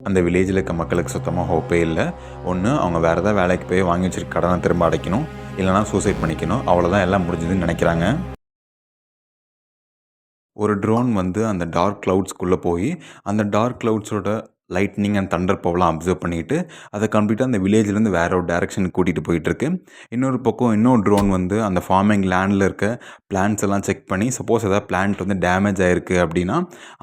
அந்த வில்லேஜில் இருக்க மக்களுக்கு சுத்தமாக ஹோப்பே இல்லை. ஒன்று அவங்க வேறு ஏதாவது வேலைக்கு போய் வாங்கி வச்சிருக்க கடனை திரும்ப அடைக்கணும், இல்லைனா சூசைட் பண்ணிக்கணும். அவ்வளோதான், எல்லாம் முடிஞ்சதுன்னு நினைக்கிறாங்க. ஒரு ட்ரோன் வந்து அந்த டார்க் க்ளவுட்ஸ்குள்ளே போய் அந்த டார்க் க்ளவுட்ஸோட லைட்னிங் அண்ட் தண்டர் பவர்லாம் அப்சர்வ் பண்ணிவிட்டு அதை கம்ப்ளீட்டாக அந்த வில்லேஜ்லேருந்து வேற ஒரு டேரெக்ஷனுக்கு கூட்டிகிட்டு போயிட்டுருக்கு. இன்னொரு பக்கம் இன்னொரு ட்ரோன் வந்து அந்த ஃபார்மிங் லேண்டில் இருக்க பிளான்ட்ஸ் எல்லாம் செக் பண்ணி சப்போஸ் ஏதாவது பிளான்ட் வந்து டேமேஜ் ஆகிருக்கு அப்படின்னா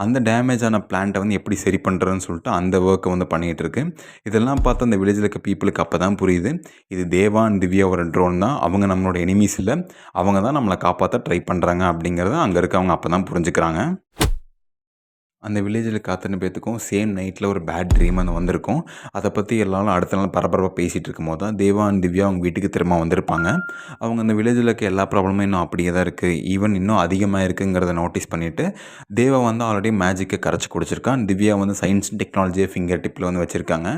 அந்த டேமேஜ் ஆன பிளான்ட்டை வந்து எப்படி சரி பண்ணுறதுன்னு சொல்லிட்டு அந்த ஒர்க்கை வந்து பண்ணிகிட்டு இருக்கு. இதெல்லாம் பார்த்து அந்த வில்லேஜில் இருக்க பீப்புளுக்கு அப்போ தான் புரியுது, இது தேவா அண்ட் திவ்யா ஒரு ட்ரோன் தான், அவங்க நம்மளோட எனிமீஸ் இல்லை, அவங்க தான் நம்மளை காப்பாற்ற ட்ரை பண்ணுறாங்க அப்படிங்கிறத அங்கே இருக்கவங்க அப்போ தான் புரிஞ்சுக்கிறாங்க. அந்த வில்லேஜில் இருக்க அத்தனை பேத்துக்கும் சேம் நைட்டில் ஒரு பேட் ட்ரீம் வந்து வந்திருக்கும். அதை பற்றி எல்லாரும் அடுத்த நாள் பரபரப்பாக பேசிகிட்டு இருக்கும்போது தான் தேவா அண்ட் திவ்யா அவங்க வீட்டுக்கு திரும்ப வந்திருப்பாங்க. அவங்க அந்த வில்லேஜில் இருக்க எல்லா ப்ராப்ளமும் இன்னும் அப்படியே தான் இருக்குது, ஈவன் இன்னும் அதிகமாக இருக்குங்கிறத நோட்டீஸ் பண்ணிவிட்டு தேவா வந்து ஆல்ரெடி மேஜிக்கை கரைச்சி குடிச்சிருக்கான், திவ்யா வந்து சயின்ஸ் டெக்னாலஜியை ஃபிங்கர் டிப்பில் வந்து வச்சுருக்காங்க.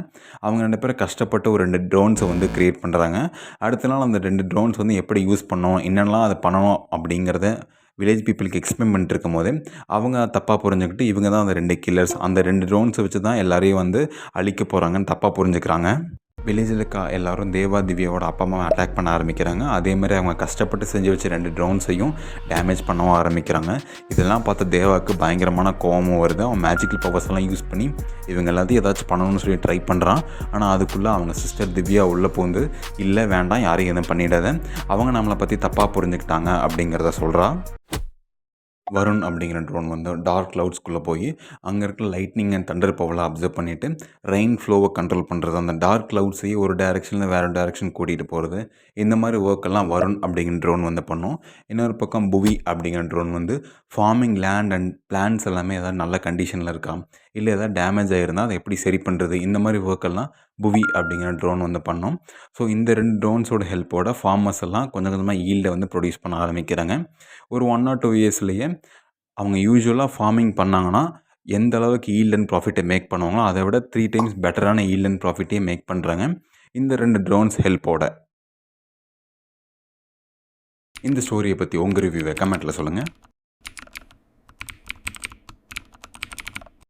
அவங்க 2 பேரும் கஷ்டப்பட்டு ஒரு 2 ட்ரோன்ஸை வந்து க்ரியேட் பண்ணுறாங்க. அடுத்த நாள் அந்த 2 ட்ரோன்ஸ் வந்து எப்படி யூஸ் பண்ணணும், என்னென்னலாம் அதை பண்ணணும் அப்படிங்கிறத வில்லேஜ் பீப்புளுக்கு எக்ஸ்பிளைன் பண்ணிட்டு இருக்கும்போது அவங்க தப்பாக புரிஞ்சுக்கிட்டு இவங்க தான் அந்த 2 கில்லர்ஸ், அந்த 2 ட்ரோன்ஸை வச்சு தான் எல்லாரையும் வந்து அழிக்க போகிறாங்கன்னு தப்பாக புரிஞ்சுக்கிறாங்க. வில்லேஜில் இருக்க எல்லோரும் தேவா திவ்யாவோட அப்பா அம்மாவை அட்டாக் பண்ண ஆரம்பிக்கிறாங்க. அதேமாதிரி அவங்க கஷ்டப்பட்டு செஞ்சு வச்ச 2 ட்ரோன்ஸையும் டேமேஜ் பண்ணவும் ஆரம்பிக்கிறாங்க. இதெல்லாம் பார்த்து தேவாவுக்கு பயங்கரமான கோபமும் வருது. அவன் மேஜிக்கல் பவர்ஸ் எல்லாம் யூஸ் பண்ணி இவங்க எல்லாத்தையும் ஏதாச்சும் பண்ணணும்னு சொல்லி ட்ரை பண்ணுறான். ஆனால் அதுக்குள்ளே அவங்க சிஸ்டர் திவ்யா உள்ளே பூந்து இல்லை வேண்டாம், யாரையும் எதுவும் பண்ணிடாத, அவங்க நம்மளை பற்றி தப்பாக புரிஞ்சுக்கிட்டாங்க அப்படிங்கிறத சொல்கிறா. வருண் அப்படிங்கிற ட்ரோன் வந்து டார்க் க்ளவுட்ஸ்குள்ளே போய் அங்கே இருக்கிற லைட்னிங் அண்ட் தண்டர் பவர்லாம் அப்சர்வ் பண்ணிவிட்டு ரெயின் ஃப்ளோவை கண்ட்ரோல் பண்ணுறது, அந்த டார்க் க்ளவுட்ஸையும் ஒரு டேரெக்ஷனில் வேறு டேரெக்ஷன் கூட்டிகிட்டு போகிறது, இந்த மாதிரி ஒர்க்கெல்லாம் வருண் அப்படிங்கிற ட்ரோன் வந்து பண்ணோம். இன்னொரு பக்கம் புவி அப்படிங்கிற ட்ரோன் வந்து ஃபார்மிங் லேண்ட் அண்ட் பிளான்ஸ் எல்லாமே ஏதாவது நல்ல கண்டிஷனில் இருக்கா, இல்லை ஏதாவது டேமேஜ் ஆகிருந்தால் அதை எப்படி சரி பண்ணுறது, இந்த மாதிரி ஒர்க்கெல்லாம் புவி அப்படிங்கிற ட்ரோன் வந்து பண்ணோம். ஸோ இந்த 2 ட்ரோன்ஸோட ஹெல்ப்போட ஃபார்மர்ஸ் எல்லாம் கொஞ்சம் கொஞ்சமாக ஈல்டை வந்து ப்ரொடியூஸ் பண்ண ஆரம்பிக்கிறாங்க. ஒரு 1 or 2 இயர்ஸ்லேயே அவங்க யூசுவலாக ஃபார்மிங் பண்ணாங்கன்னா எந்த அளவுக்கு ஈல்ட் அண்ட் ப்ராஃபிட்டை மேக் பண்ணுவாங்களோ அதை விட 3 times பெட்டரான ஈல்ட் அண்ட் ப்ராஃபிட்டையே மேக் பண்ணுறாங்க இந்த 2 ட்ரோன்ஸ் ஹெல்ப்போட. இந்த ஸ்டோரியை பற்றி உங்கள் ரிவ்யூவை கமெண்ட்டில் சொல்லுங்கள்.